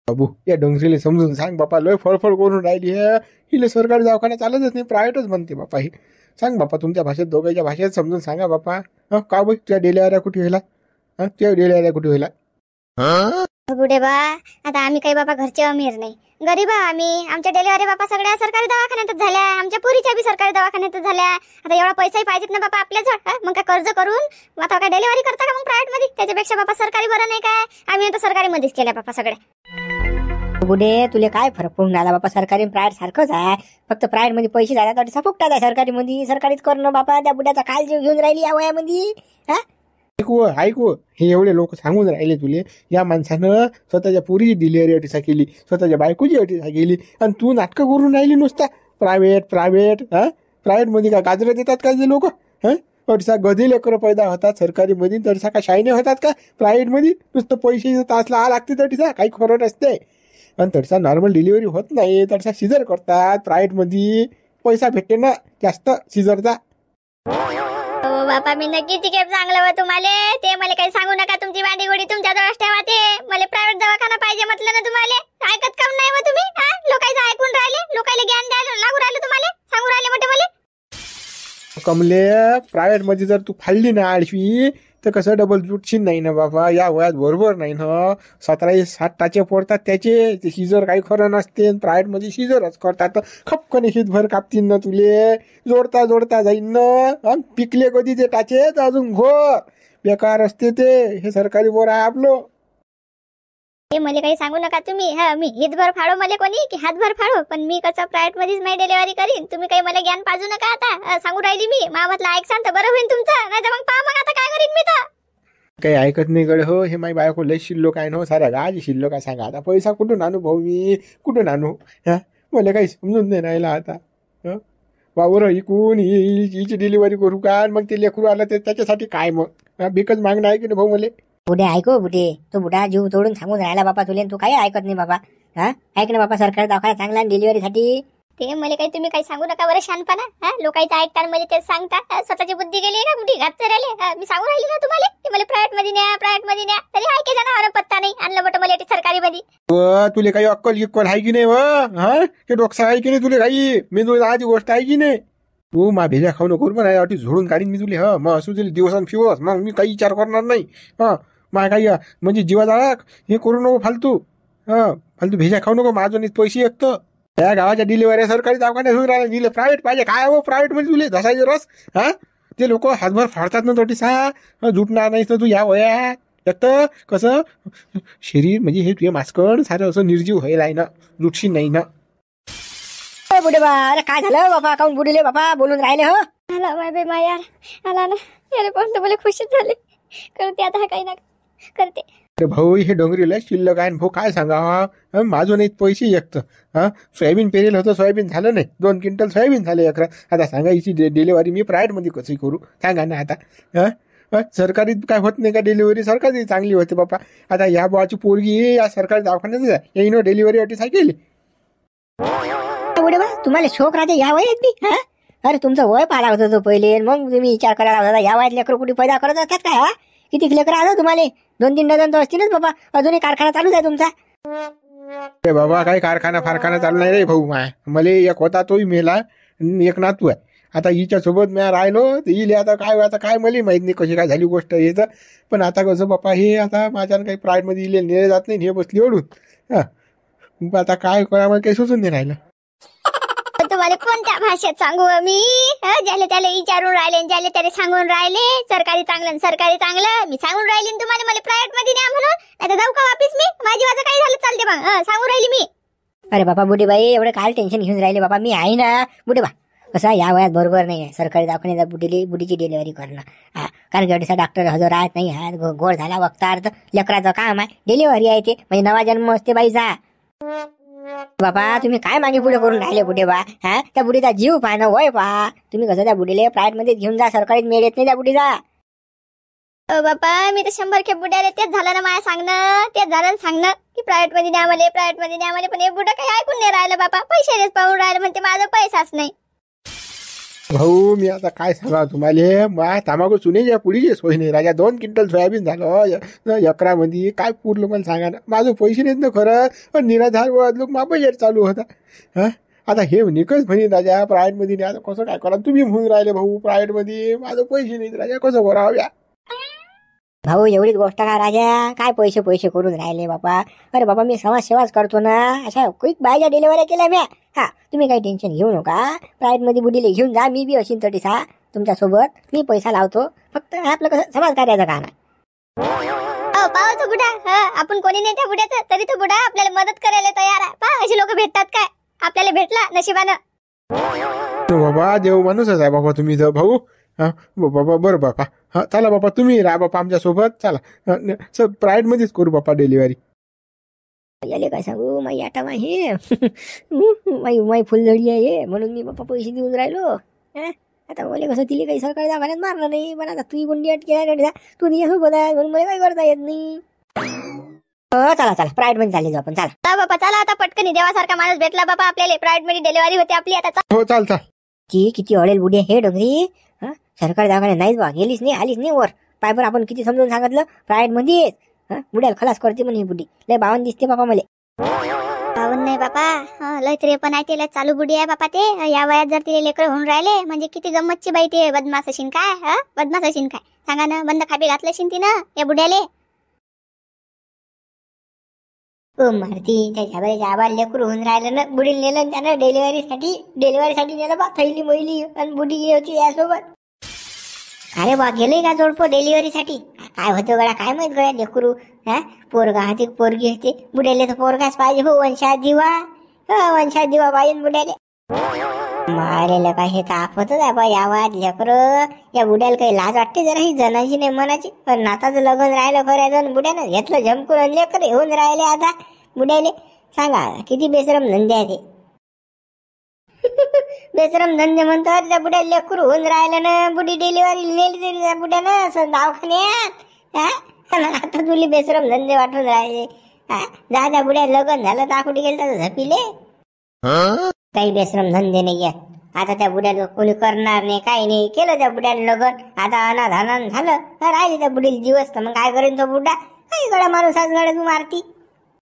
बाबू या डोंगरीला समजून सांग बापा, लय फळफळ करून राहिली आहे. हिला सरकारी दवाखाना चालतच नाही, प्रायव्हेटच म्हणते बापा. ही सांग बापा तुमच्या भाषेत, दोघांच्या भाषेत समजून सांगा बापा. का बाई तुझ्या डिलिव्हऱ्या कुठे व्हायला? तुझ्या डिलिव्हऱ्या कुठे व्हायला? बुढे बा, आता आम्ही काही बाबा घरचे अमीर नाही, गरीब आम्ही. आमच्या डिलिव्हरी बापा सगळ्या सरकारी दवाखान्यातच झाल्या, आमच्या पुरीच्या बी सरकारी दवाखान्यातच झाल्या. आता एवढा पैसाही पाहिजेत ना बापा आपल्याजवळ. मग काय कर्ज करून आता काय डिलिव्हरी करता का मग प्रायव्हेट मध्ये? त्याच्यापेक्षा बापा सरकारी बरं नाही काय? आम्ही आता सरकारी मध्येच केल्या बापा सगळ्या. बुडे तुले काय फरक पडून राहिला बापा? सरकारी प्रायव्हेट सारखंच आहे, फक्त प्रायव्हेट मध्ये पैसे झाले तर सफुकटात आहे. सरकारी मध्ये सरकारीच करणं बापा. त्या बुड्याचा काल जीव घेऊन राहिली या वयामध्ये. ऐकू हे एवढे लोक सांगून राहिले तुले, या माणसानं स्वतःच्या पुरीची डिलिव्हरी अटीसा केली, स्वतःच्या बायकोची अटीसा केली, आणि तू नाटकं करून राहिली नुसता प्रायव्हेट. प्रायव्हेट मध्ये का गाजरं देतात का जे लोक? अडसा गधी लेकरं पैदा होतात सरकारी मध्ये, तडसा का शायने होतात का प्रायव्हेट मध्ये? नुसतं पैसे तासला लागते तडसा, काही खरं नसते. आणि तडसा नॉर्मल डिलिव्हरी होत नाही, तडसा सिझर करतात प्रायव्हेट मध्ये. पैसा भेटते ना जास्त सिझरचा. बापा मी नक्कीच केप चांगलं व तुम्हाला. ते मला काही सांगू नका, तुमची वाडी गोडी तुमच्या जवळ ठेवा. ते मला प्रायव्हेट दवाखाना पाहिजे म्हटलं ना तुम्हाला. ऐकत काम नाही व तुम्ही? लोकांचं ऐकून राहिले, लोकांना ज्ञान द्यायला लागू राहिले, तुम्हाला सांगू राहिले मोठे मला. कमले प्रायव्हेट मध्ये जर तू फाडली ना आळशी, तर कसं डबल जुटशील नाही ना बाबा. या वयात बरोबर नाही ना. 17-60 टाचे पडतात त्याचे. सिजर काही खरं नसते, प्रायव्हेट मध्ये सिजरच करतात. खपकन हितभर कापतील ना तुले, जोडता जाईन ना. पिकले कधी ते टाचे तर अजून घोर बेकार असते ते. हे सरकारी बोर आहे आपलं. हे मला काही सांगू नका तुम्ही. मी हितभर फाडो मला कोणी की हातभर फाडो, पण मी कसं प्रायव्हेट मध्येच माझी डिलिव्हरी करीन. तुम्ही काही मला ज्ञान पाजू नका. आता सांगू राहिली मी, मामातला ऐकसान तर बरं होईल तुमचं, नाही तर मग पहा मग आता काय करीन मी तर. काही ऐकत नाही गड हो. हे माझी बायको लय शिल्लक आहे ना, साऱ्या गाजी शिल्लक आहे. सांगा आता पैसा कुठून आणू भाऊ, मी कुठून आणू? मला काही समजून नाही राहिला आता. वावर इकून हिची डिलिव्हरी करू का? मग ते लेकरू आलं ते त्याच्यासाठी काय मग भिकच मागणं आहे की नाही भाऊ मला? बुडे ऐको बुडे, तो बुडा जीव तोडून सांगून राहिला बापा तुले, तू काही ऐकत नाही बाबा. ऐक ना बापा, सरकारी दवाखाना चांगला डिलिव्हरी साठी. ते मला काही तुम्ही काही सांगू नका बरं शानपणा. लोकांचं ऐकतात म्हणजे तेच सांगता. स्वतःची बुद्धी गेली का कुठे घातच राहिले? मी सांगू राहिली ना तुम्हाला की मला प्रायव्हेट मध्ये न्या, तरी ऐके जाणार पत्ता नाही. आणलं मोठं मला सरकारी मध्ये. तुले काही अक्कल आहे की नाही व? ते डोकसा आहे की नाही तुले काही? मी तुला आधी गोष्ट आहे की नाही? तू मा भेजा खाऊ नको पण अटी झोडून काढीन मी तुले. मग असू दिले दिवसां फिवस, मग मी काही विचार करणार नाही. मा काही म्हणजे जीवाचा हे करू नको फालतू. फालतू भेजा खाऊ नको. माझं पैसे एकतो या गावाच्या डिलिव्हरी सरकारी दवाखान्यात होऊन राहिला. दिले प्रायव्हेट पाहिजे काय हो? प्रायव्हेट मध्ये तुले धसायचे रस. ते लोक हातभर फाडतात ना तोटी सा. जुटणार नाहीस ना तू या वया. तर कसं शरीर म्हणजे हे तुझे मास्कड सारं असं निर्जीव व्हायला आहे ना, जुटशी नाही ना. बुडे बा, अरे काय झालं बाबा? काऊन बुडले बाबा बोलून राहिले हो? आला माय माय यार, आला ना यार. पण तर मला खुशीच झाली. करते आता काही ना करते. अरे भाऊ हे डोंगरीला शिल्लक आहे भाऊ, काय सांगा. माझं नाही पैसे एकतं. सोयाबीन पेरेल होतं, सोयाबीन झालं नाही. 2 क्विंटल सोयाबीन झाले एकरा. आता सांगा हिची डिलिव्हरी मी प्रायव्हेट मध्ये कशी करू सांगा ना आता. सरकारी काय होत नाही का डिलिव्हरी? सरकारी चांगली होते बापा. आता या बाची पोरगी या सरकारी दवाखान्यात येईन डिलिव्हरी अटी केली. बुडे बा, तुम्हाला शोक राहते या वयात बी? अरे तुमचं वय पाला होतं तो पहिले, मग तुम्ही विचार करायला होता या वयात लेकर कुठे पैदा करत असतात काय? किती लेकर आलं तुम्हाला? 2-3 डझन तर असतीलच बाबा. अजूनही कारखाना चालूच आहे तुमचा. अरे बाबा काही कारखाना चालू नाही रे भाऊ. मला एक होता तोही मेला, एक नातू आहे. आता हिच्या सोबत मी राहिलो येईल. आता काय मला माहित नाही कशी काय झाली गोष्ट येतं. पण आता कसं बापा हे आता माझ्या काही प्रायव्हेट मध्ये इले नेले जात नाही. हे बसली ओढून. आता काय करा मला काही सुचून नाही राहिलं. तुम्हाला कोणत्या भाषेत सांगू मी? ज्याला त्याला विचारून राहिले, ज्याला त्याला सांगून राहिले सरकारी चांगलं. मी सांगून राहिली तुम्हाला मला प्रायव्हेट मध्ये न्या म्हणून. आता जाऊ का वापिस मी? माझी वाजा काही झालं चालते मग. सांगून राहिली मी. अरे बाबा बुडीबाई, एवढं काय टेन्शन घेऊन राहिले बाबा? मी आहे ना बुडे बा. कसं या वयात बरोबर नाही आहे सरकारी दवाखान्यात बुडीची डिलिव्हरी करणं. कारण की एवढे डॉक्टर हजर राहत नाही. गोड झाला वक्तार तर लेकराचं काम आहे. डिलिव्हरी आहे ते म्हणजे नवा जन्म असते बाईचा. बाबा तुम्ही काय मागे पुढे करून राहिले बुडे बा? त्या बुडीचा जीव पहा ना, वय पहा. तुम्ही कसं त्या बुडीले प्रायव्हेट मध्ये घेऊन जा, सरकारीत मिळत नाही त्या बुडीचा. बापा मी तर 100 खेप बुड्याले तेच झालं ना मला सांगणं की प्रायव्हेट मध्ये न्या मला. पण हे बुडा काही ऐकून नाही राहिलं बापा. पैशालेच पाहून राहिलं म्हणते माझा पैसाच नाही. भाऊ मी आता काय सांगा तुम्हाला, मा तांबाखू चुनेच्या पुढीची सोय नाही राजा. 2 क्विंटल सोयाबीन झालं एकरामध्ये, काय पुरलं मला सांगा ना. माझं पैसे नाहीत ना खरं, पण निराधार लोक मा बजेट चालू होता. हा आता हे निकच म्हणे राजा प्रायव्हेटमध्ये नाही. आता कसं काय करा, तुम्ही म्हणून राहिले भाऊ प्रायव्हेटमध्ये माझं पैसे नाहीत राजा, कसं करावं या. भाऊ एवढीच गोष्ट का राजा, काय पैसे पैसे करून राहिले बापा. अरे बाबा मी समाजसेवाच करतो ना, अशा क्विक बायच्या डिलिव्हरी केल्या म्या. हा तुम्ही काही टेन्शन घेऊ नका, प्रायव्हेटमध्ये बुडीले घेऊन जा, मी बी अशीन तटीसा तुमच्यासोबत. मी पैसा लावतो, फक्त आपलं कसं समाज कार्याचं काम आहे. पाहा तो बुडा, आपण कोणी नाही त्या बुड्याचं, तरी तो बुडा आपल्याला मदत करायला तयार आहे. पहा अशी लोक भेटतात काय, आपल्याला भेटला नशिबानं. बाबा देव माणूसच आहे बाबा तुम्ही तर भाऊ. हा बाबा बरं बापा, हा चला बापा तुम्ही राहा बापा आमच्या सोबत. चला सर प्रायव्हेटमध्येच करू बापा डिलिव्हरी. याले काय सांगू, माई आटा माही माई फुलझडी आहे म्हणून मी बाप्पा पैसे देऊन राहिलो. आता मला कसं तिला काही सरकारी दवाखान्यात मारलं नाही, पण आता तू कोणती अटकी आहे, तू सोबत आहे म्हणून मला काही करता येत नाही. चला चला प्रायव्हेट मध्ये चालले जाऊ आपण. चला बापा चला आता पटकन, देवासारखा माणूस भेटला बाबा आपल्याला. प्रायव्हेट मध्ये डिलिव्हरी होते आपली आता. हो चाल चाल. किती अडेल बुडी हे डोंगरी. सरकारी दवाखान्यात नाहीच बा, गेलीच नाही, आलीच नाही वर. पायपर आपण किती समजून सांगितलं प्रायव्हेट मध्ये बुड्याला खलास करते म्हणे. बुडी लय बावन दिसते बापा मला. बावन नाही बापा, लय तरी पण आहे ते, लय चालू बुडी आहे बापा ते. या वयात जर तिला लेकर होऊन राहिले म्हणजे किती गंमतची बाई ते. बदमाश अशीन काय, बदमाश अशीन काय सांगा ना. बंद खाबी घातलं अशीन तिनं या बुड्याले. मारती त्या झाबऱ्याच्या आबाला लेकरू होऊन राहिलं ना, बुडीला नेलं त्यानं डिलिव्हरीसाठी नेलं बा. थैली महिली आणि बुडी होती यासोबत. अरे बा गेले का जोडपो डिलिव्हरीसाठी. काय होतं गड्या काय माहित गड्या लेकरू. पोरगा हाती पोरगी होती, बुड्याले तर पोरगाच पाहिजे हो. वंशात दिवा पाहिजे बुड्याले. मारेला काय हे तापतच आहे बा या वयात लेकर. या बुड्याला काही लाज वाटते जरा, ही जनाची नाही मनाची. पण नाताचं लग्न राहिलं खऱ्या जण बुड्यानं घेतलं झमकून आणि लेकर येऊन राहिले आता बुड्याले. सांगा किती बेशरम धंदे आहे ते. बेशरम धंदे म्हणतो त्या बुड्या लेकरू होऊन राहिलं ना. बुडी डिलिव्हरी नेली तरी त्या बुड्यानं असं दवाखान्यात. आता तुला बेशरम धंदे वाटून राहिले. जा त्या बुड्या लग्न झालं तर कुठे गेलं तर झपिले. काही बेशरम धंदे नाही आहेत. आता त्या बुड्याला कोणी करणार नाही, काही नाही. केलं त्या बुड्यानं लग्न, आता अनाधान झालं, राहिले त्या बुडीला दिवस. तर मग काय करेन तो बुड्डा. काही गळा माणूस आज गळ्या तू मारती.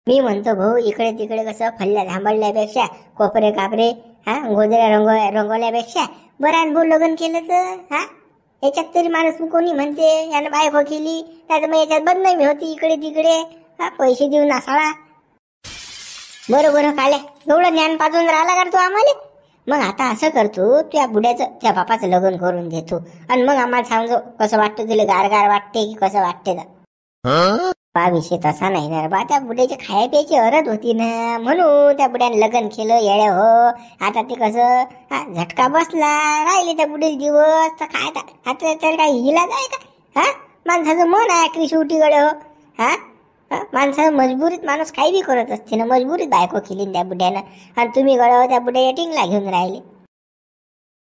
मी म्हणतो भाऊ इकडे तिकडे कसं फल्ल्या थांबडल्यापेक्षा, कोपरे कापरे गोदऱ्या रंगवल्यापेक्षा बरं अनुभव लग्न केलं तर. याच्यात तरी माणूस कोणी म्हणते यानं बायको केली, त्याचं मग याच्यात बदनामी होती इकडे तिकडे. पैसे देऊन नासाळा. बरोबर काल्या एवढं ज्ञान पाजून राहिला का तू आम्हाला. मग आता असं करतो, त्या बुड्याचं त्या बापाचं लग्न करून देतो आणि मग आम्हाला सांगतो कसं वाटतं तुला. गारगार वाटते की कसं वाटते तर. बा विषय तसा नाही ना बा. त्या बुड्याची खाया प्यायची अरज होती ना, म्हणून त्या बुड्याने लग्न केलं येड्या हो. आता ते कसं झटका बसला, राहिले त्या बुडील दिवस. तर काय आता तर काही इलाज आहे का. माणसाचं मन आहे की शेवटी गळे हो. माणसाचं मजबुरीत माणूस काही बी करत असते ना. मजबुरीत बायको केली त्या बुड्यानं, आणि तुम्ही गळे हो त्या बुड्या टिंगला घेऊन राहिले.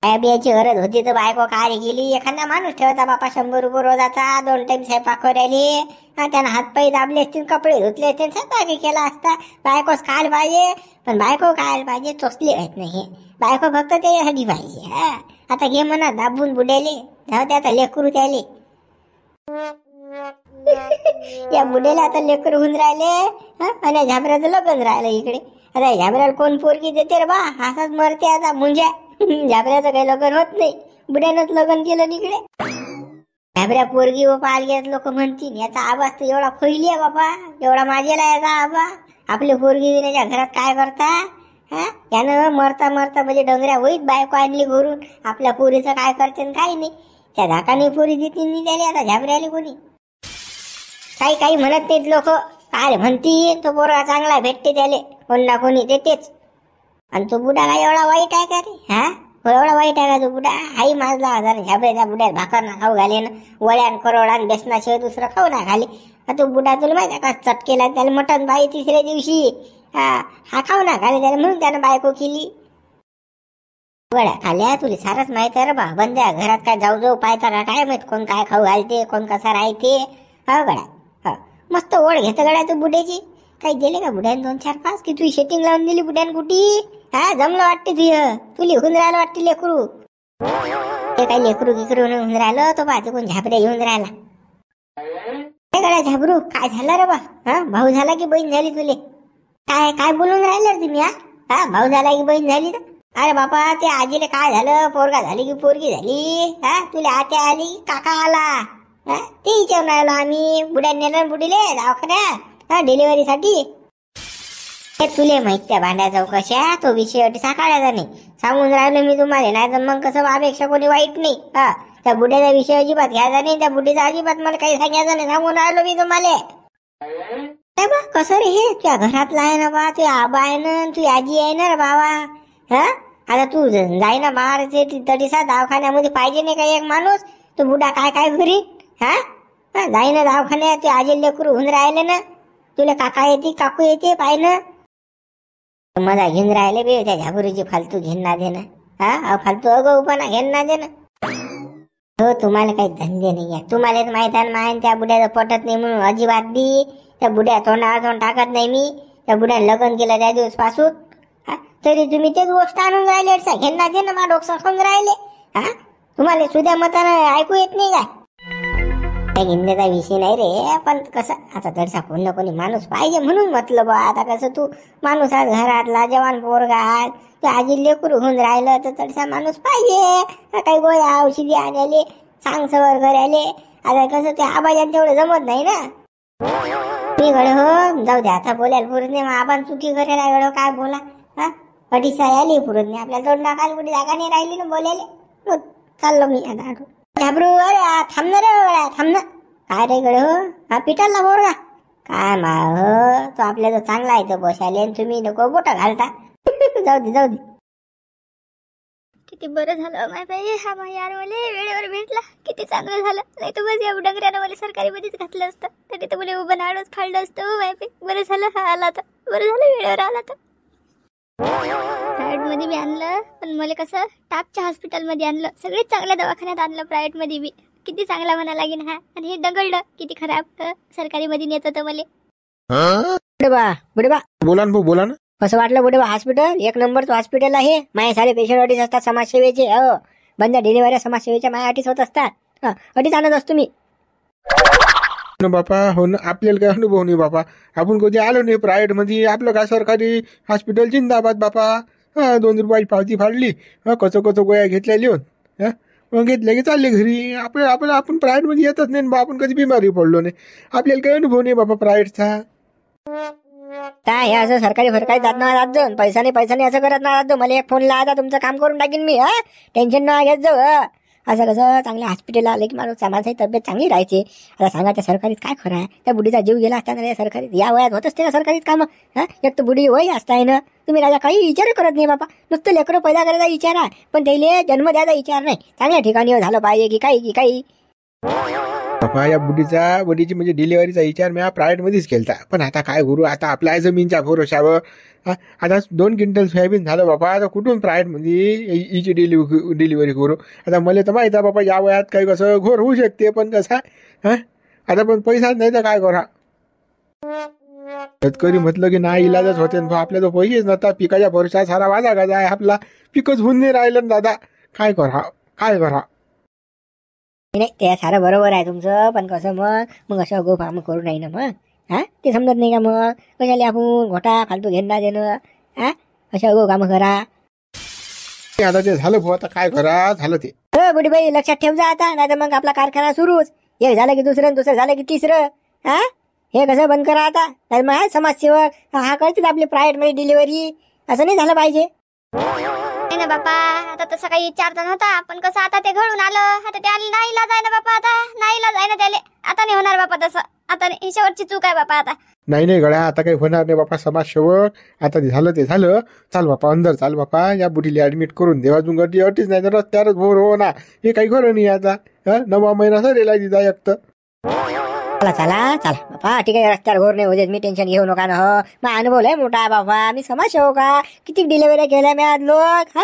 खाया बियाची गरज होती तर बायको काय गेली. एखादा माणूस ठेवता बापा 100 रुपये रोजाचा, 2 टाइम स्वयंपाक राहिले. त्यानं हातपाय दाबले असतील, कपडे धुतले असतील, स्वयंपाक केला असता. बायकोच खायला पाहिजे, पण बायको खायला पाहिजे चोचले आहेत नाही. बायको फक्त त्याच्यासाठी पाहिजे. आता घे म्हणा दाबून बुड्याले, जाऊ दे आता लेकरू त्याले. या बुड्याला आता लेकर होऊन राहिले आणि झाबऱ्याचं लग्न राहिलं इकडे. आता झाबऱ्याला कोण पोरगी देते रे बा. असाच मरते आता मुंज्या. झाबऱ्याचं काही लग्न होत नाही, बुड्यानंच लग्न केलं इकडे. झाबऱ्या पोरगी व पाहायला गेल्यात लोक म्हणतील याचा आवाज तर एवढा फैली आहे बाबा, एवढा माझेला याचा आवाज. आपली पोरगी देण्याच्या घरात काय करता. यानं मरता मरता म्हणजे डोंगऱ्या होईत बायको आणली घरून. आपल्या पोरीचं काय करते काही नाही. त्या धाकाने पोरी देतील नाही त्याला. आता झाबऱ्याले कोणी काही म्हणत नाहीत लोक. काय म्हणतील तो पोरगा चांगला भेटते त्याले, कोण ना कोणी देतेच. आणि तो बुडा काय एवढा वाईट आहे का रे. एवढा वाईट आहे का तो बुडा. आई माझला हजार झाबऱ्याच्या बुड्यात भाकर ना खाऊ घाले ना, वळ्यान करोडान बेसनाशिवाय दुसरं खाऊ ना घाले. तो बुडा तुला माहिती आहे का चटकेला त्याला मटण बाई तिसऱ्या दिवशी. हा खाऊ ना घाले त्याला, म्हणून त्यानं बायको केली. गड्या खाल्या तुला सारच माहित आहे रे बा. बंद्या घरात काय जाऊ जाऊ पाहता का काय माहित, कोण काय खाऊ घालते, कोण कसा राहते. गड्या मस्त ओढ घेत गड्या तू बुड्याची. काही दिले का बुड्याने 2 4 5 की तुझी सेटिंग लावून दिली बुड्यान कुठी. जमलं वाटते तुला होऊन राहिलं वाटते लेकरू. ते काही लेकरू गिकरू घेऊन राहिलं तो बाजू कोण झाबऱ्या घेऊन राहिला. काय गड्या झाबरू, काय झालं रे बा? हा, भाऊ झाला की बहीण झाली तुले? काय काय बोलून राहिले तुम्ही? हा, भाऊ झाला की बहीण झाली? अरे बापा, ते आजीले काय झालं? पोरगा झाली की पोरगी झाली? हा, तुला आत्या आली की काका आला? हा, ते विचारून राहिलो आम्ही. बुड्या नेलं बुडीले दवाखान्यात डिलिव्हरी साठी. हे तुले माहित त्या भांड्या चौकशा तो विषय अटी साकाळायचा नाही. सांगून राहिलो मी तुम्हाला, नाही तर मग कसं बापेक्षा कोणी वाईट नाही. हा, त्या बुड्याचा विषय अजिबात घ्यायचा नाही. त्या बुड्डीचा अजिबात मला काही सांगायचं नाही. सांगून राहिलो मी तुम्हाला. बा कसं रे हे तुझ्या घरातला आहे ना बा, तुझ्या आबा आहे ना, तुझी आजी आहे ना रे बाबा. हा, आता तू जाई ना बाहेर तडीसा दवाखान्यामध्ये पाहिजे नाही का एक माणूस? तू बुडा काय काय घरी? हा, जाई ना दवाखान्यात. ते आजी लेकरू होऊन राहिले ना, तुला काका येते काकू येते पाय ना. मजा घेऊन राहिले बे त्या झाबुरीची फालतू घेऊन ना देणं. हा, फालतू अगोपणा घेऊन ना देणं. हो, तुम्हाला काही धंदे नाही आहे. तुम्हालाच माहित आहे माहिती त्या बुड्याचं पटत नाही म्हणून अजिबात बी त्या बुड्या तोंडावर टाकत नाही मी. त्या बुड्याने लग्न केलं त्या दिवस पासून. तरी तुम्ही तेच गोष्ट आणून राहिले घेऊन ना देणं. मा डोकं खाऊन राहिले. हा, तुम्हाला सुद्या मतानं ऐकू येत नाही काय? काही हिंदेचा विषय नाही रे, पण कसं आता तडसा कोण ना कोणी माणूस पाहिजे म्हणून म्हटलं बा. आता कसं तू माणूस आज घरातला जवान पोरगा आज तू आजी लेकरू होऊन राहिलं तर तडसा माणूस पाहिजे. काही गोळ्या औषधी आणायले सांग सवर करायले. आता कसं ते आबाजान तेवढं जमत नाही ना. मी गड हो जाऊ दे आता बोलायला पुरत नाही. मग आपण चुकी करायला गड काय बोला. हा, अडीसा आली पुरत नाही आपल्याला. दोन टाकायला कुठे जागा नाही राहिली ना बोलायला. चाललो मी आता. घाबरू, अरे थांब ना रे गड्या, थांब ना. काय रे गड हो? हा, पिटाला पोरगा काय मा हो? तो आपल्या तर चांगला आहे तो बसायला. तुम्ही नको बोटा घालता. जाऊ दे जाऊ दे. किती बरं झालं माय बाई, हा भाई यार मला वेळेवर भेटला. किती चांगलं झालं. नाही तर बस या डंगऱ्यानं मला सरकारी मध्येच घातलं असतं. तरी तर मला उभं नाडच फाडलं असतं माय बाई. बरं झालं हा आला तर. बरं झालं वेळेवर आला तर. प्रायव्हेट मध्ये बी आणलं, पण मला कसं टापच्या हॉस्पिटल मध्ये आणलं. सगळेच चांगल्या दवाखान्यात आणलं प्रायव्हेट मध्ये बी. किती चांगला म्हणा लागेल हा. आणि हे दगडलं किती खराब सरकारी मध्ये नेत होतं मला. बुडे बा बोला ना भाऊ, बोला ना. कसं वाटलं बुडे बा? हॉस्पिटल एक नंबरचं हॉस्पिटल आहे. माझे सारे पेशंट अडीच असतात समाजसेवेचे. हो, बंद डिलिव्हरी समाजसेवेच्या माझ्या अटीच होत असतात. अडीच आणत असतो मी. ना बापा, हो ना, आपल्याला काय अनुभव नाही बापा. आपण कधी आलो नाही प्रायव्हेट मध्ये. आपलं काय सरकारी हॉस्पिटल जिंदाबाद बापा. 2 रुपयाची पावती फाडली, कसं गोळ्या घेतल्या लिहून, मग घेतल्या की चालले घरी. आपण प्रायव्हेट मध्ये येतच नाही बा. आपण कधी बिमारी पडलो नाही. आपल्याला काही अनुभव नाही बापा प्रायव्हेटचा. काय हे असं सरकारी जात ना राहत जाऊन पैसा नाही असं करत ना राहत जाऊ. मला एक फोन लावा, तुमचं काम करून टाकीन मी. टेन्शन न घेत जाऊ. असं कसं चांगल्या हॉस्पिटल आलं की माणूस समाजाची तब्येत चांगली राहायची. आता सांगा त्या सरकारीत काय खरं आहे? त्या बुडीचा जीव गेला असताना या सरकारीत या वयात होत असते ना सरकारीत कामं. एक तर बुडी वय असताय ना. तुम्ही राजा काही विचार करत नाही बापा. नुसतं लेकरं पैदा करायचा विचार आहे, पण त्याला जन्म द्यायचा विचार नाही. चांगल्या ठिकाणी झालं पाहिजे की काही. बापा, या बुडीची म्हणजे डिलिव्हरीचा विचार मी प्रायव्हेट मध्येच केलता. पण आता काय करू? आता आपल्या जमीनच्या भरोशावर आता 2 क्विंटल सोयाबीन झालं बापा. आता कुठून प्रायव्हेट मध्ये हिची डिलिव्हरी करू? आता मला तर माहित आहे बापा, या वयात काही कसं घोर होऊ शकते. पण कसं आता पण पैसाच नाही तर काय करा. शेतकरी म्हटलं की नाही इलाजच होते. आपल्या तो पैसेच नव्हता. पिकाच्या भरोशा सारा वाजा गाजा आहे आपला. पिकच होऊन नाही राहिलं ना दादा. काय करा. नाही ते सारं बरोबर आहे तुमचं, पण कसं मग असं गो फार्म करू नाही ना मग. ते समजत नाही का मग? कशाला आपण घोटा फालतू घेणं देणं. अशा गो कामं करा. आता ते झालं भाऊ, आता काय करा, झालं ते. हो बुढीबाई, लक्षात ठेव जा आता, नाही तर मग आपला कारखाना सुरूच. एक झालं की दुसरं झालं की तिसरं. हे कसं बंद करा आता. नाही मग समाजसेवक हा करतील आपली प्रायव्हेट मध्ये डिलिव्हरी. असं नाही झालं पाहिजे ना बापा. आता तसं काही विचारता नव्हता, पण कसं आता ते घडून आलं. आता ते आलं नाही इलाज आहे ना बापा. आता नाही इलाज आहे ना त्याले. आता नाही होणार बापा तसं. आता ही शेवटची चूक आहे बापा. आता नाही गड्या, आता काही होणार नाही बापा. समाजसेवक आता ते झालं. चाल बापा अंदर चाल बापा. या बुढीला ऍडमिट करून देवा. अजून गर्दी अटीच नाही तर रस्त्यावरच भोर हो ना. हे काही खरं नाही आता. 9वा महिना सरेला तिचा एक तर. चला बापा, ठीक आहे. रस्त्यावर घोर नाही होते. मी टेन्शन घेऊ नका ना. हो, मग अनुभव आहे मोठा बाबा. मी समाजसेवक का किती डिलिव्हरी केल्या मी आज लोक.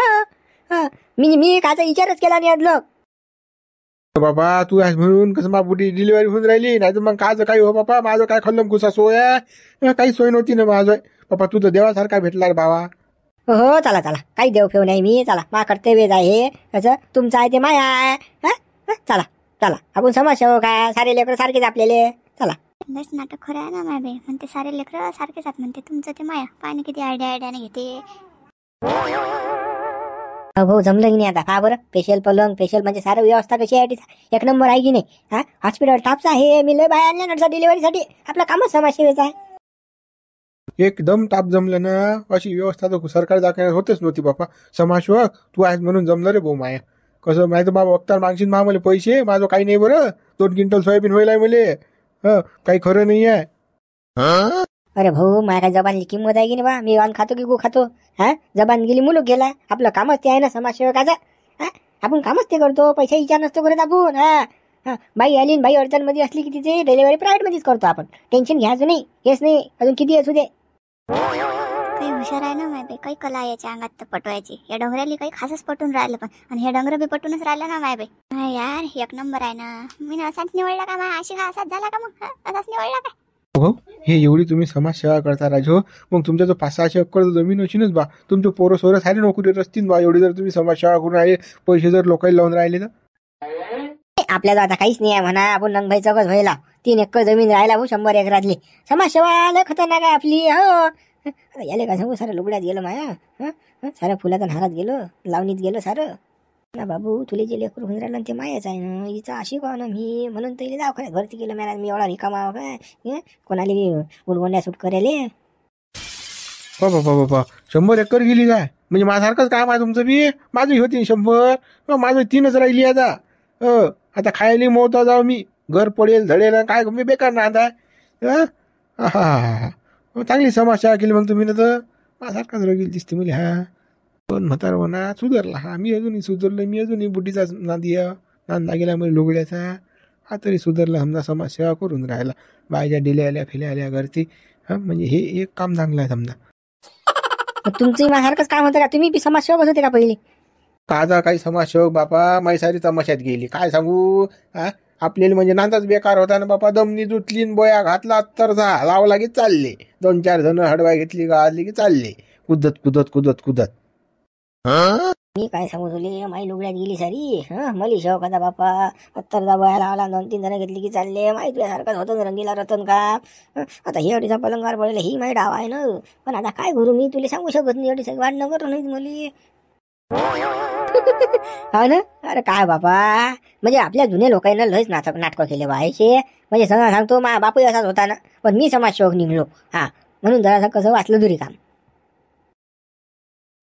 मी काचा विचारच केला नाही आज लोक. बाबा तू आज म्हणून कसं मा बुढी डिलिव्हरी होऊन राहिली. नाही तर मग काचं काही हो बापा. माझं काय खल्लम कुसा सोय काही सोय नव्हती ना माझं. बापा तू तर देवासारखा भेटला रे बाबा. हो चला चला, काही देव फेव नाही मी. चला, मा कर्तव्यच आहे कसं, तुमचं आहे ते माया आहे. चला चला, आपण समाजसेवक आहे, सारे लेकर सारखेच आपल्याला. चला. लस नाटक खरं आहे ना मायबे, म्हणते सारे लेकरं सारखेच आत, म्हणते तुमचं ते माया पाणी किती आयडियाने घेते. भाऊ जमलं की नाही आता? हा बरं, स्पेशल पलंग, स्पेशल म्हणजे सारं व्यवस्था कशी आहे एक नंबर आहे की नाही? हा, हॉस्पिटल टापच आहे. मी लय बाय आणल्या नटचा डिलिव्हरीसाठी. आपलं कामच समाजसेवेचं आहे. एकदम ताप जमलं ना. अशी व्यवस्था तर सरकारी दवाखान्यात होतेच नव्हती बापा. समाजसेवक तू आहेस म्हणून जमलं रे भाऊ माया. कसं माहिती बाबा, वक्तार मागशील मा मला पैसे, माझं काही नाही बरं. 2 क्विंटल सोयाबीन व्हायला मले. काही खरं नाही आहे. अरे भाऊ, माझ्या काय जबानची किंमत आहे की नाही बा? मी वान खातो की गो खातो? हा, जबान गेली मुलूक गेला. आपलं कामच ते आहे ना समाजसेवकाचं. हा, आपण कामच ते करतो, पैसा विचार नसतो करत आपण. हा, बाई आली बाई अडचण मध्ये असली की तिथे डिलिव्हरी प्रायव्हेट मध्येच करतो आपण. टेन्शन घ्यायचं नाही. हेच नाही, अजून किती असू दे. काही हुशार आहे ना मायबे, काही कला आहे याच्या अंगात तर पटवायची. या डोंगराली काही खासच पटून राहिलं, पण आणि हे डोंगर बी पटूनच राहिलं ना मायबे. यार, एक नंबर आहे ना. मी असाच निवडला का मा? अशी असाच झाला का मग? असाच निवडला का? हो, हे एवढी तुम्ही समाजसेवा करता राजो, मग तुमच्या जो 500-600 एकर जमीन होशीनच बा. तुमचे पोरं सोरं सारे नोकरीवर असतील बा. एवढी जर तुम्ही समाजसेवा करून राहिले, पैसे जर लोकांना लावून राहिले तर. आपल्याला आता काहीच नाही आहे म्हणा. आपण नंगभाई चौकच व्हायला 3 एकर जमीन राहिला भाऊ, 100 एकरातली. समाजसेवा लय खतरनाक आहे आपली. हो, आता याले काय सांगू, सारं लुगड्यात गेलं माया. साऱ्या फुलात हारात गेलो, लावणीत गेलो सारं. ना बाबू, तुले जे लेकर होऊन राहिलं ते मायाच आहे ना. हिचा अशी का ना मी म्हणून तर दवाखान्यात भरती केलं मला. मी एवढा रिकामा काय कोणाला उडवण्या सुट करेले. बाबा 100 एकर गेली काय? म्हणजे माझ्यासारखंच काम आहे तुमचं बी. माझी होती 100, माझं 3च राहिली आता. आता खायला मोता जाऊ मी. घर पडेल धडेल काय मी बेकार ना आता. चांगली समस्या केली मग तुम्ही ना. तर माझ्यासारखाच रगील दिसते मुली. हा, पण म्हातार म्हणा सुधारला. हा, मी अजूनही सुधारलं. मी अजूनही बुद्धीचा नांदा गेला म्हणजे लुगड्याचा. हा तरी सुधारला समजा, समाजसेवा करून राहिला. बायच्या डिल्या आल्या फिल्या आल्या घरती. म्हणजे हे एक काम चांगलं आहे समजा. तुमचंही माझ्यासारखंच काम होतं का? तुम्ही बी समाजसेवक होते का पहिले? काजा काही समाजसेवक बापा, माझी सारी तमाशात गेली. काय सांगू. आपल्याला म्हणजे नांदाच बेकार होता ना बापा. दमनी जुटलीन बोया घातला तर लावा लागेल चालले. 2-4 जण हडवाय घेतली गाळली की चालले कुदत कुदत कुदत कुदत. मी काय सांगू तुले, माई लुगड्यात गेली सारी. मली शौक आता बापा. 70 बोया लावला, 2-3 जण घेतली की चालले. माहिती तुझ्यासारखाच होतं रंगीला रतन का. आता हे अडीचा पलंगार पडले, ही माही डाव आहे ना. पण आता काय करू मी, तुला सांगू शकत नाही. अडीच वाढणं करू नाही मली. हा ना. अरे काय बापा, म्हणजे आपल्या जुन्या लोकांना लयच नाटकं केले व्हायचे. म्हणजे सांगतो मा बापही असाच होता ना. पण मी समाजसेवक निघलो. म्हणून जरा कसं वाचलं दुरी काम.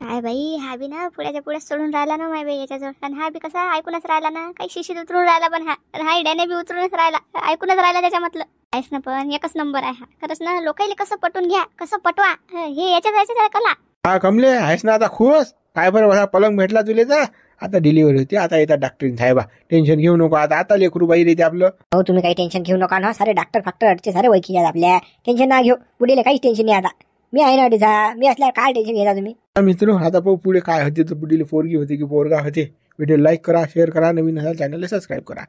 काय बाई, हा बी ना पुढ्याच्या पुढे सोडून राहिला ना मायबे याच्याजवळ. आणि हा बी कसा ऐकूनच राहिला ना. काही शिशीत उतरून राहिला, पण हा इड्याने बी उतरूनच राहिला, ऐकूनच राहिला त्याच्यामधलं. आहेस ना, पण एकच नंबर आहे हा. खरंच ना, लोकांना कसं पटून घ्या, कसं पटवा, हे याच्याच कला. हा कमले, आहेस ना आता खुश? काय बरं पलंग भेटला तुले तर. आता डिलिव्हरी होती, आता येतात डॉक्टरीन साहेबा. टेन्शन घेऊ नको आता लेकरू बाई रेते आपलं. हो, तुम्ही काही टेन्शन घेऊ नका ना. सारे डॉक्टर फाक्टर सारे वैकी आहेत आपल्या. टेन्शन ना घेऊ, पुढे काहीच टेन्शन नाही. आता मी आहे ना अडीचा. मी असल्यावर काय टेन्शन घेता तुम्ही? मित्र, आता पुढे काय होते तर पुढील पोरगी होते की पोरगा होते. व्हिडिओ लाईक करा, शेअर करा, नवीन चॅनलला सबस्क्राईब करा.